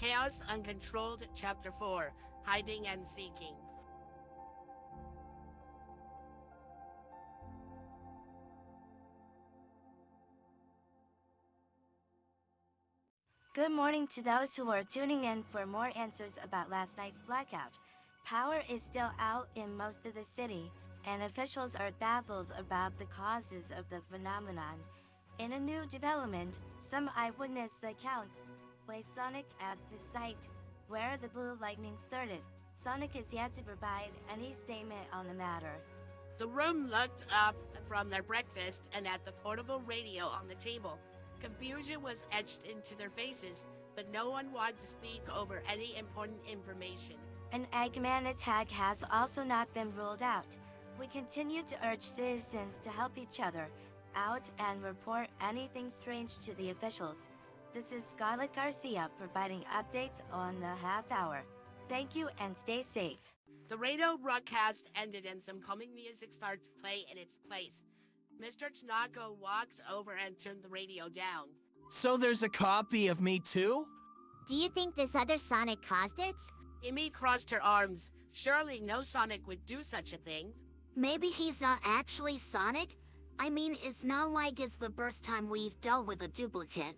Chaos Uncontrolled Chapter 4 Hiding and Seeking. Good morning to those who are tuning in for more answers about last night's blackout. Power is still out in most of the city, and officials are baffled about the causes of the phenomenon. In a new development, some eyewitness accounts place Sonic at the site where the blue lightning started. Sonic is yet to provide any statement on the matter. The room looked up from their breakfast and at the portable radio on the table. Confusion was etched into their faces, but no one wanted to speak over any important information. An Eggman attack has also not been ruled out. We continue to urge citizens to help each other out and report anything strange to the officials. This is Scarlett Garcia providing updates on the half hour. Thank you and stay safe. The radio broadcast ended and some calming music started to play in its place. Mr. Tanaka walked over and turned the radio down. So there's a copy of me too? Do you think this other Sonic caused it? Amy crossed her arms. Surely no Sonic would do such a thing. Maybe he's not actually Sonic? I mean, it's not like it's the first time we've dealt with a duplicate.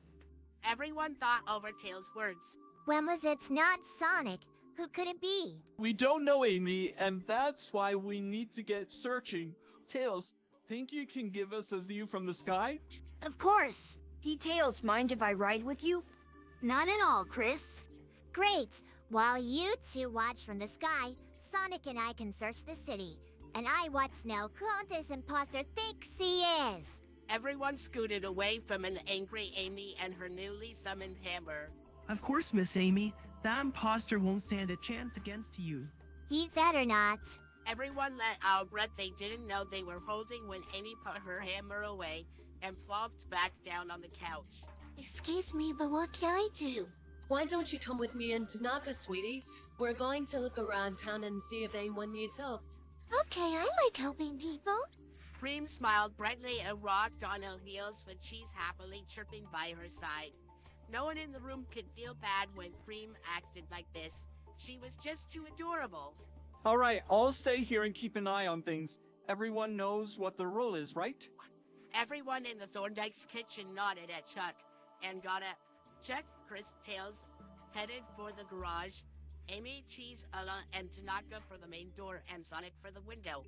Everyone thought over Tails' words. Well, if it's not Sonic, who could it be? We don't know, Amy, and that's why we need to get searching. Tails, think you can give us a view from the sky? Of course. Hey Tails, mind if I ride with you? Not at all, Chris. Great! While you two watch from the sky, Sonic and I can search the city. And I want to know who this imposter thinks he is. Everyone scooted away from an angry Amy and her newly summoned hammer. Of course, Miss Amy. That imposter won't stand a chance against you. He better not. Everyone let out a breath they didn't know they were holding when Amy put her hammer away and plopped back down on the couch. Excuse me, but what can I do? Why don't you come with me and Tanaka, sweetie? We're going to look around town and see if anyone needs help. Okay, I like helping people. Cream smiled brightly and rocked on her heels with Cheese happily chirping by her side. No one in the room could feel bad when Cream acted like this. She was just too adorable. Alright, I'll stay here and keep an eye on things. Everyone knows what the rule is, right? Everyone in the Thorndike's kitchen nodded at Chuck and got a check. Chris, Tails headed for the garage. Amy, Cheese, Ella, and Tanaka for the main door and Sonic for the window.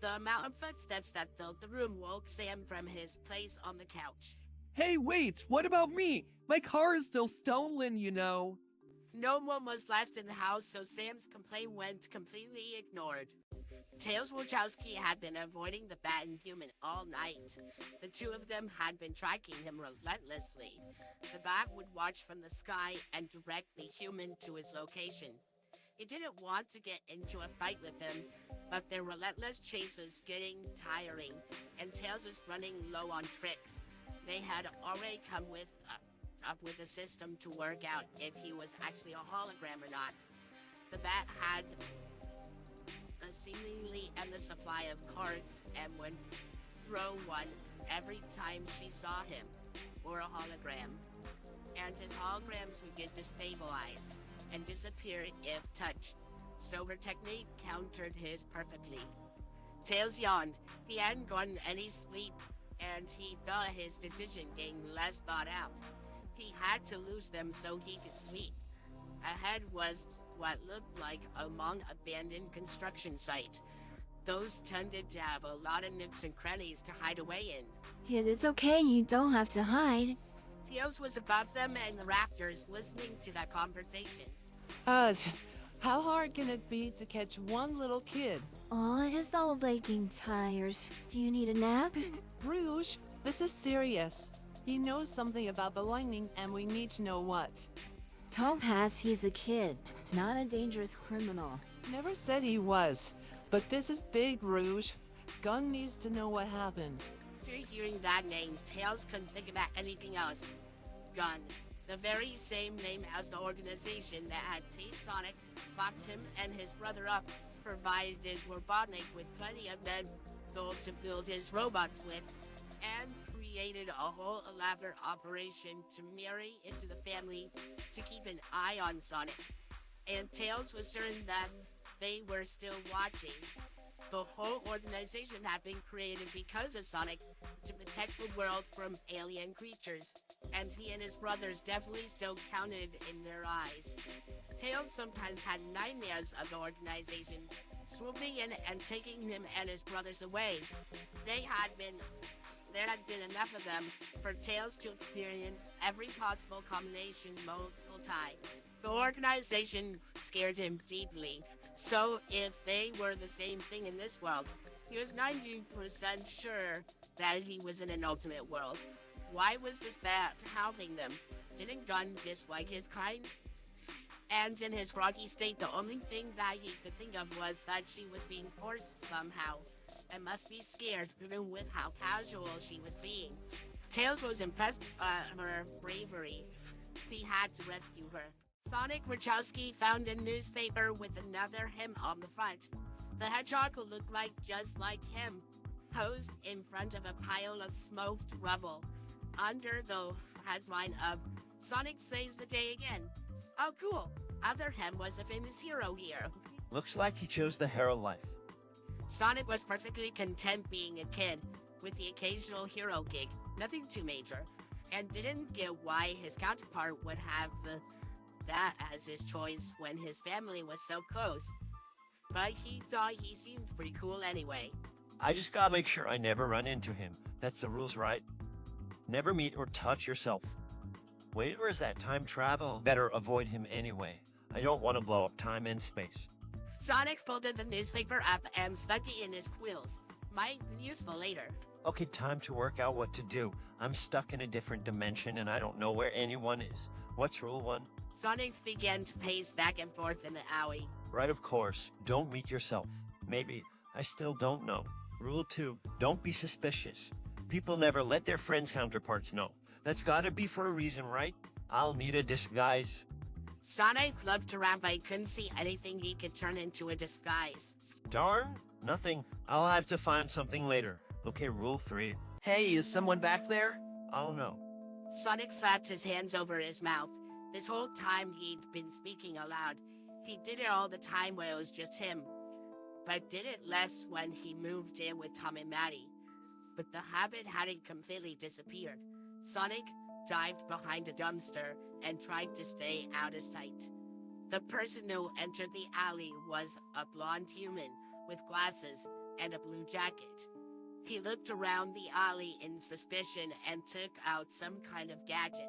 The amount of footsteps that filled the room woke Sam from his place on the couch. Hey, wait, what about me? My car is still stolen, you know. No one was left in the house, so Sam's complaint went completely ignored. Tails Wachowski had been avoiding the Bat and Human all night. The two of them had been tracking him relentlessly. The Bat would watch from the sky and direct the Human to his location. He didn't want to get into a fight with them, but their relentless chase was getting tiring, and Tails was running low on tricks. They had already come up with a system to work out if he was actually a hologram or not. The Bat had a seemingly endless supply of cards and would throw one every time she saw him, or a hologram. And his holograms would get destabilized and disappear if touched, so her technique countered his perfectly. Tails yawned. He hadn't gotten any sleep, and he felt his decision getting less thought out. He had to lose them so he could sleep. Ahead was what looked like a long abandoned construction site. Those tended to have a lot of nooks and crannies to hide away in. It is okay, you don't have to hide. Tails was above them in the rafters, listening to that conversation. How hard can it be to catch one little kid? Oh, he's all getting tired. Do you need a nap? Rouge, this is serious. He knows something about the lightning and we need to know what. Topaz, he's a kid, not a dangerous criminal. Never said he was, but this is big, Rouge. Gun needs to know what happened. After hearing that name, Tails couldn't think about anything else. Gun. The very same name as the organization that had tased Sonic, locked him and his brother up, provided Robotnik with plenty of men gold to build his robots with, and created created a whole elaborate operation to marry into the family to keep an eye on Sonic. And Tails was certain that they were still watching. The whole organization had been created because of Sonic to protect the world from alien creatures, and he and his brothers definitely still counted in their eyes. Tails sometimes had nightmares of the organization, swooping in and taking him and his brothers away. There had been enough of them for Tails to experience every possible combination multiple times. The organization scared him deeply, so if they were the same thing in this world, he was 90% sure that he was in an ultimate world. Why was this bat helping them? Didn't Gunn dislike his kind? And in his groggy state, the only thing that he could think of was that she was being forced somehow, and must be scared even with how casual she was being. Tails was impressed by her bravery. He had to rescue her. Sonic Wachowski found a newspaper with another him on the front. The hedgehog who looked just like him, posed in front of a pile of smoked rubble, under the headline of Sonic Saves the Day Again. Oh cool, other him was a famous hero here. Looks like he chose the hero life. Sonic was perfectly content being a kid, with the occasional hero gig, nothing too major, and didn't get why his counterpart would have that as his choice when his family was so close. But he thought he seemed pretty cool anyway. I just gotta make sure I never run into him. That's the rules, right? Never meet or touch yourself. Wait, where's that time travel? Better avoid him anyway. I don't want to blow up time and space. Sonic folded the newspaper up and stuck it in his quills. Might be useful later. Okay, time to work out what to do. I'm stuck in a different dimension and I don't know where anyone is. What's rule 1? Sonic began to pace back and forth in the alley. Right, of course. Don't meet yourself. Maybe. I still don't know. Rule 2. Don't be suspicious. People never let their friends' counterparts know. That's gotta be for a reason, right? I'll need a disguise. Sonic looked around, but he couldn't see anything he could turn into a disguise. Darn, nothing. I'll have to find something later. Okay, rule 3. Hey, is someone back there? Oh no. Sonic slapped his hands over his mouth. This whole time he'd been speaking aloud. He did it all the time when it was just him, but did it less when he moved in with Tom and Maddie. But the habit hadn't completely disappeared. Sonic dived behind a dumpster and tried to stay out of sight. The person who entered the alley was a blonde human with glasses and a blue jacket. He looked around the alley in suspicion and took out some kind of gadget.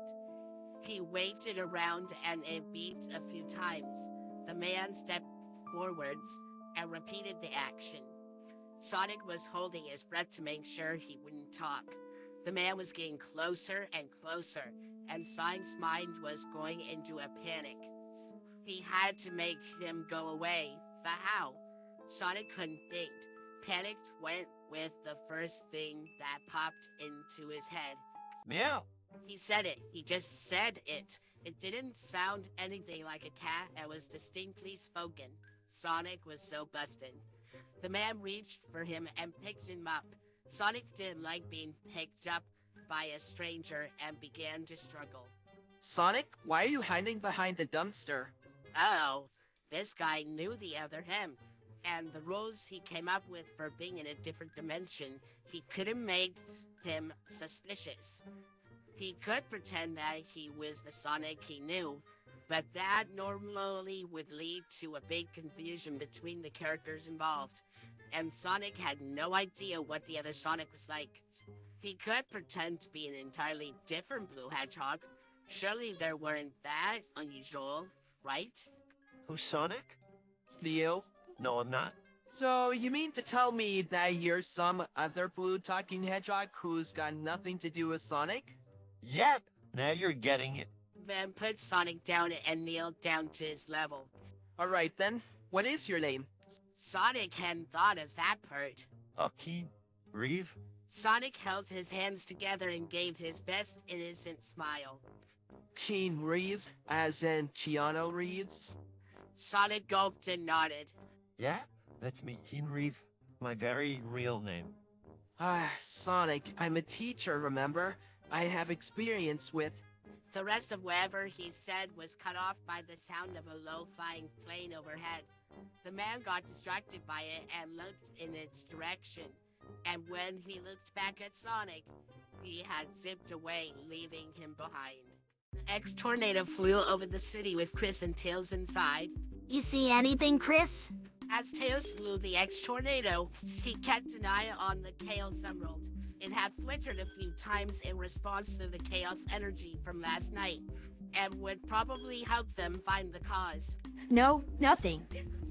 He waved it around and it beeped a few times. The man stepped forwards and repeated the action. Sonic was holding his breath to make sure he wouldn't talk. The man was getting closer and closer, and Sonic's mind was going into a panic. He had to make him go away, but how? Sonic couldn't think. Panicked went with the first thing that popped into his head. Meow. He said it. He just said it. It didn't sound anything like a cat and was distinctly spoken. Sonic was so busted. The man reached for him and picked him up. Sonic didn't like being picked up by a stranger and began to struggle. Sonic, why are you hiding behind the dumpster? Oh, this guy knew the other him, and the rules he came up with for being in a different dimension, he couldn't make him suspicious. He could pretend that he was the Sonic he knew, but that normally would lead to a big confusion between the characters involved, and Sonic had no idea what the other Sonic was like. He could pretend to be an entirely different Blue Hedgehog. Surely there weren't that unusual, right? Who's Sonic? Leo? No, I'm not. So, you mean to tell me that you're some other blue talking hedgehog who's got nothing to do with Sonic? Yep, now you're getting it. Then put Sonic down and kneeled down to his level. Alright then, what is your name? Sonic hadn't thought of that part. Keen Reeve? Sonic held his hands together and gave his best innocent smile. Keen Reeve, as in Keanu Reeves? Sonic gulped and nodded. Yeah, that's me, Keen Reeve. My very real name. Sonic, I'm a teacher, remember? I have experience with... The rest of whatever he said was cut off by the sound of a low-flying plane overhead. The man got distracted by it and looked in its direction. And when he looked back at Sonic, he had zipped away, leaving him behind. The X-Tornado flew over the city with Chris and Tails inside. You see anything, Chris? As Tails flew the X-Tornado, he kept an eye on the Chaos Emerald. It had flickered a few times in response to the chaos energy from last night, and would probably help them find the cause. No, nothing.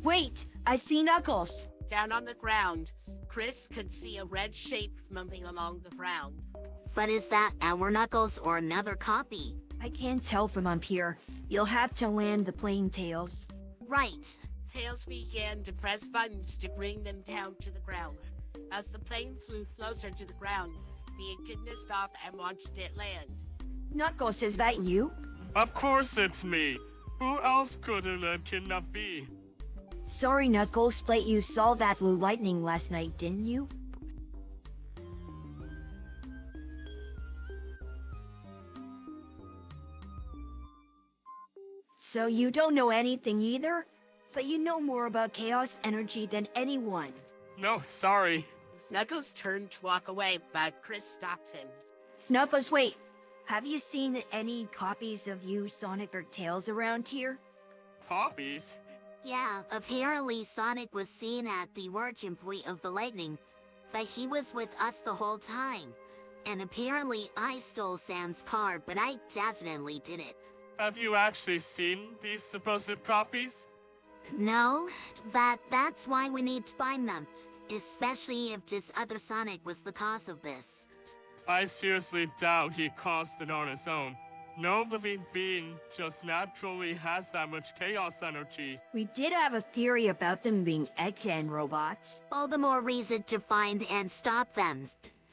Wait, I see Knuckles. Down on the ground, Chris could see a red shape moving along the ground. But is that our Knuckles or another copy? I can't tell from up here. You'll have to land the plane, Tails. Right. Tails began to press buttons to bring them down to the ground. As the plane flew closer to the ground, the echidna stopped and watched it land. Knuckles, is that you? Of course it's me. Who else could an echidna be? Sorry, Knuckles, but you saw that blue lightning last night, didn't you? So you don't know anything either? But you know more about chaos energy than anyone. No, sorry. Knuckles turned to walk away, but Chris stopped him. Knuckles, wait. Have you seen any copies of you, Sonic, or Tails around here? Copies? Yeah, apparently Sonic was seen at the origin point of the lightning, but he was with us the whole time. And apparently I stole Sam's car, but I definitely did it. Have you actually seen these supposed copies? No, that's why we need to find them, especially if this other Sonic was the cause of this. I seriously doubt he caused it on his own. No living being just naturally has that much chaos energy. We did have a theory about them being Eggman robots. All the more reason to find and stop them.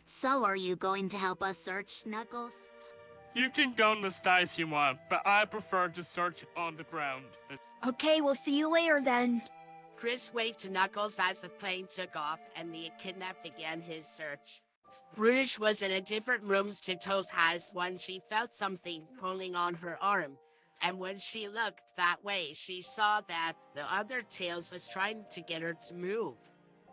So are you going to help us search, Knuckles? You can go in the skies you want, but I prefer to search on the ground. Okay, we'll see you later then. Chris waved to Knuckles as the plane took off, and the echidna began his search. Rouge was in a different room to Toes has when she felt something pulling on her arm. And when she looked that way, she saw that the other Tails was trying to get her to move.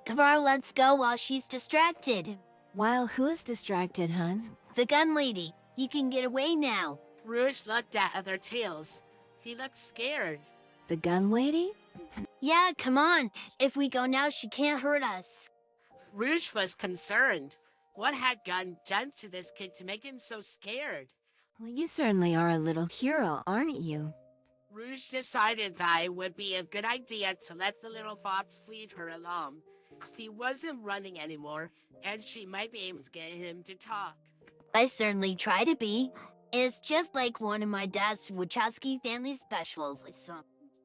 Come on, let's go while she's distracted. While who's distracted, hun? The gun lady. You can get away now. Rouge looked at other Tails. He looked scared. The gun lady? Yeah, come on. If we go now, she can't hurt us. Rouge was concerned. What had Gun done to this kid to make him so scared? Well, you certainly are a little hero, aren't you? Rouge decided that it would be a good idea to let the little fox lead her along. He wasn't running anymore, and she might be able to get him to talk. I certainly try to be. It's just like one of my dad's Wachowski family specials. So,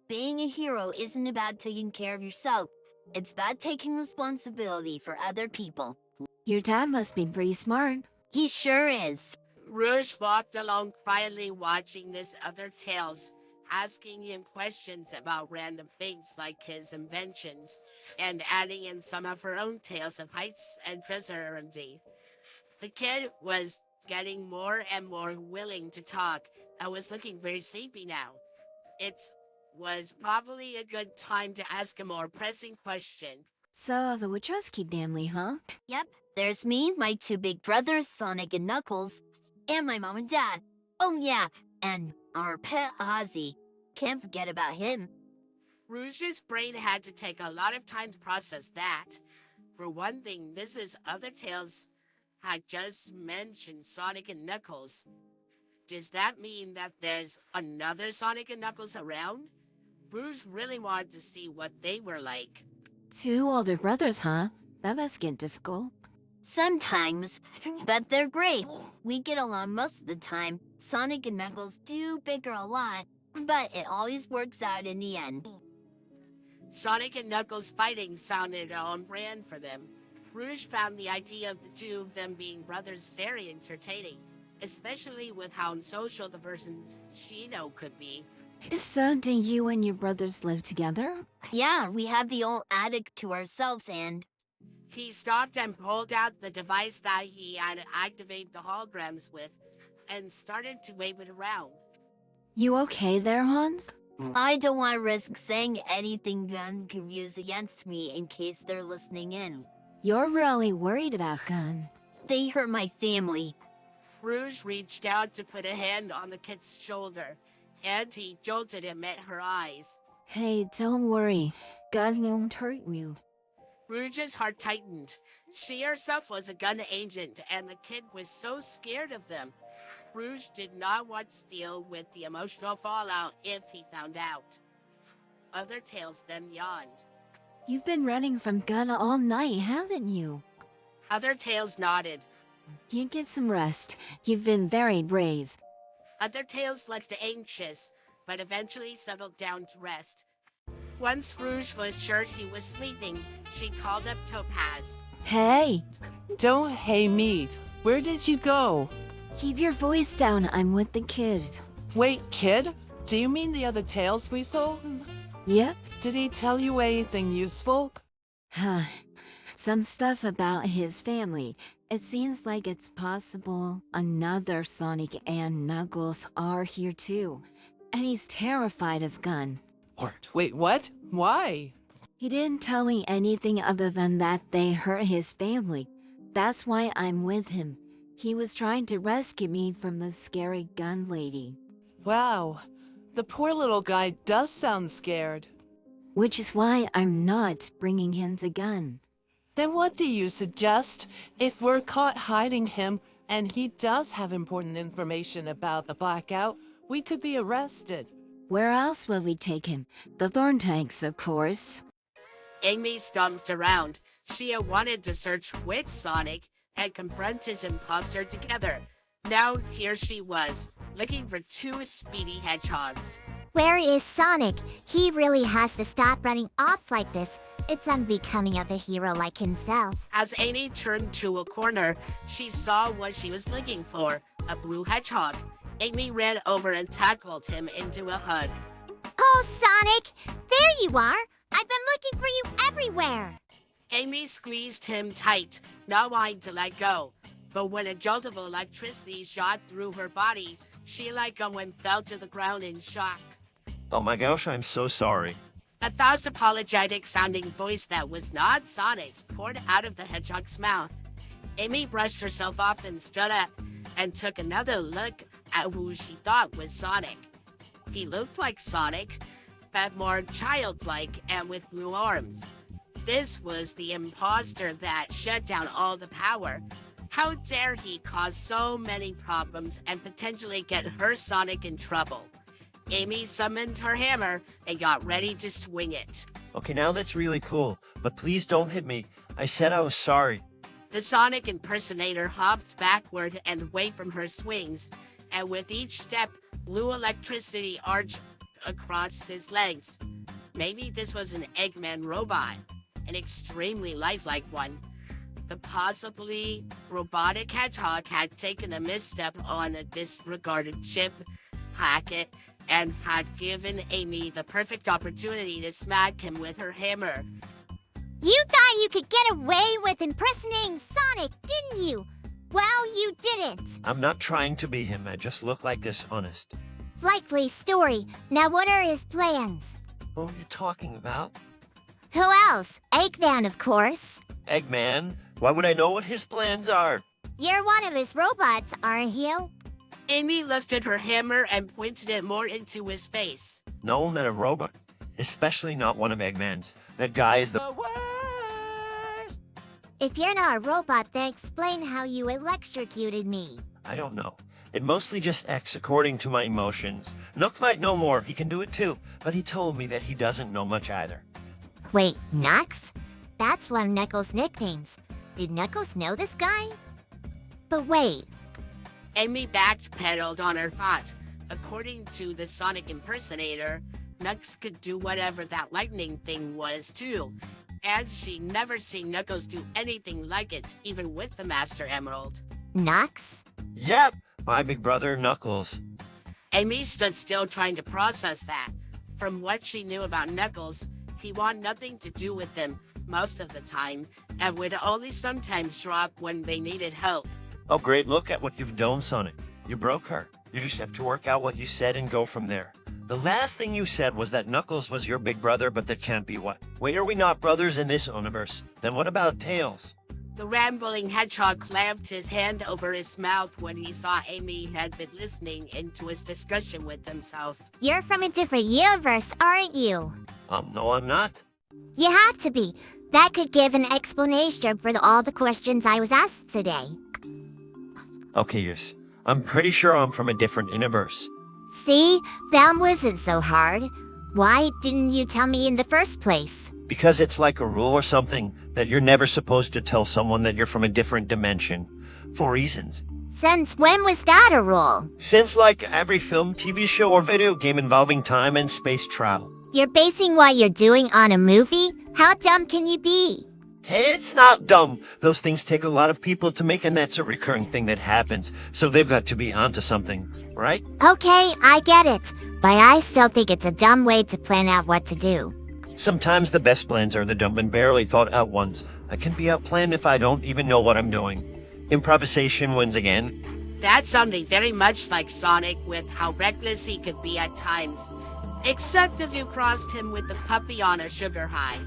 being a hero isn't about taking care of yourself. It's about taking responsibility for other people. Your dad must be pretty smart. He sure is. Rouge walked along quietly watching this other Tails, asking him questions about random things like his inventions, and adding in some of her own tales of heights and treachery. The kid was getting more and more willing to talk and was looking very sleepy now. It was probably a good time to ask a more pressing question. So, the Wachowski family, huh? Yep. There's me, my two big brothers, Sonic and Knuckles, and my mom and dad. Oh yeah, and our pet Ozzy. Can't forget about him. Rouge's brain had to take a lot of time to process that. For one thing, this is other Tails had just mentioned Sonic and Knuckles. Does that mean that there's another Sonic and Knuckles around? Rouge really wanted to see what they were like. Two older brothers, huh? That must get difficult. Sometimes, but they're great. We get along most of the time. Sonic and Knuckles do bicker a lot, but it always works out in the end. Sonic and Knuckles fighting sounded on brand for them. Rouge found the idea of the two of them being brothers very entertaining, especially with how unsocial the versions she know could be. So, do you and your brothers live together? Yeah, we have the old attic to ourselves and... He stopped and pulled out the device that he had activated the holograms with and started to wave it around. You okay there, Hans? I don't want to risk saying anything Gun could use against me in case they're listening in. You're really worried about Gun. They hurt my family. Rouge reached out to put a hand on the kid's shoulder, and he jolted him at her eyes. Hey, don't worry. Gun won't hurt you. Rouge's heart tightened. She herself was a gun agent, and the kid was so scared of them. Rouge did not want to deal with the emotional fallout if he found out. Other tales then yawned. You've been running from Gun all night, haven't you? Other tales nodded. You get some rest. You've been very brave. Other tales looked anxious, but eventually settled down to rest. Once Rouge was sure he was sleeping, she called up Topaz. Hey! Don't hey me. Where did you go? Keep your voice down, I'm with the kid. Wait, kid? Do you mean the other tales we saw? Yep. Did he tell you anything useful? Some stuff about his family. It seems like it's possible another Sonic and Knuckles are here too. And he's terrified of Gun. Wait, what? Why? He didn't tell me anything other than that they hurt his family. That's why I'm with him. He was trying to rescue me from the scary gun lady. Wow, the poor little guy does sound scared. Which is why I'm not bringing him to Gun. Then what do you suggest? If we're caught hiding him and he does have important information about the blackout, we could be arrested. Where else will we take him? The Thorn Tanks, of course. Amy stomped around. She had wanted to search with Sonic and confront his imposter together. Now here she was, looking for two speedy hedgehogs. Where is Sonic? He really has to stop running off like this. It's unbecoming of a hero like himself. As Amy turned to a corner, she saw what she was looking for, a blue hedgehog. Amy ran over and tackled him into a hug. Oh, Sonic! There you are! I've been looking for you everywhere! Amy squeezed him tight, not wanting to let go. But when a jolt of electricity shot through her body, she let go and fell to the ground in shock. Oh my gosh, I'm so sorry. A fast, apologetic-sounding voice that was not Sonic's poured out of the hedgehog's mouth. Amy brushed herself off and stood up, and took another look at who she thought was Sonic. He looked like Sonic, but more childlike and with blue arms. This was the imposter that shut down all the power. How dare he cause so many problems and potentially get her Sonic in trouble? Amy summoned her hammer and got ready to swing it. Okay, now that's really cool, but please don't hit me. I said I was sorry. The Sonic impersonator hopped backward and away from her swings, and with each step, blue electricity arched across his legs. Maybe this was an Eggman robot, an extremely lifelike one. The possibly robotic hedgehog had taken a misstep on a disregarded chip packet and had given Amy the perfect opportunity to smack him with her hammer. You thought you could get away with impersonating Sonic, didn't you? Well, you didn't. I'm not trying to be him, I just look like this, honest. Likely story. Now what are his plans? Who are you talking about? Who else? Eggman, of course. Eggman? Why would I know what his plans are? You're one of his robots, aren't you? Amy lifted her hammer and pointed it more into his face. No, I'm not a robot. Especially not one of Eggman's. That guy is the worst! If you're not a robot, then explain how you electrocuted me. I don't know. It mostly just acts according to my emotions. Nook might know more, he can do it too, but he told me that he doesn't know much either. Wait, Nux? That's one of Knuckles' nicknames. Did Knuckles know this guy? But wait. Amy backpedaled on her thought. According to the Sonic impersonator, Nux could do whatever that lightning thing was too. And she'd never seen Knuckles do anything like it, even with the Master Emerald. Nux? Yep, my big brother Knuckles. Amy stood still trying to process that. From what she knew about Knuckles, he wanted nothing to do with them, most of the time, and would only sometimes show up when they needed help. Oh, great. Look at what you've done, Sonic. You broke her. You just have to work out what you said and go from there. The last thing you said was that Knuckles was your big brother, but that can't be what? Wait, are we not brothers in this universe? Then what about Tails? The rambling hedgehog clamped his hand over his mouth when he saw Amy had been listening into his discussion with himself. You're from a different universe, aren't you? No, I'm not. You have to be. That could give an explanation for all the questions I was asked today. Okay, yes. I'm pretty sure I'm from a different universe. See? That wasn't so hard. Why didn't you tell me in the first place? Because it's like a rule or something that you're never supposed to tell someone that you're from a different dimension. For reasons. Since when was that a rule? Since like every film, TV show, or video game involving time and space travel. You're basing what you're doing on a movie? How dumb can you be? Hey, it's not dumb. Those things take a lot of people to make, and that's a recurring thing that happens. So they've got to be onto something, right? Okay, I get it. But I still think it's a dumb way to plan out what to do. Sometimes the best plans are the dumb and barely thought out ones. I can be outplanned if I don't even know what I'm doing. Improvisation wins again. That sounded very much like Sonic with how reckless he could be at times. Except if you crossed him with the puppy on a sugar high.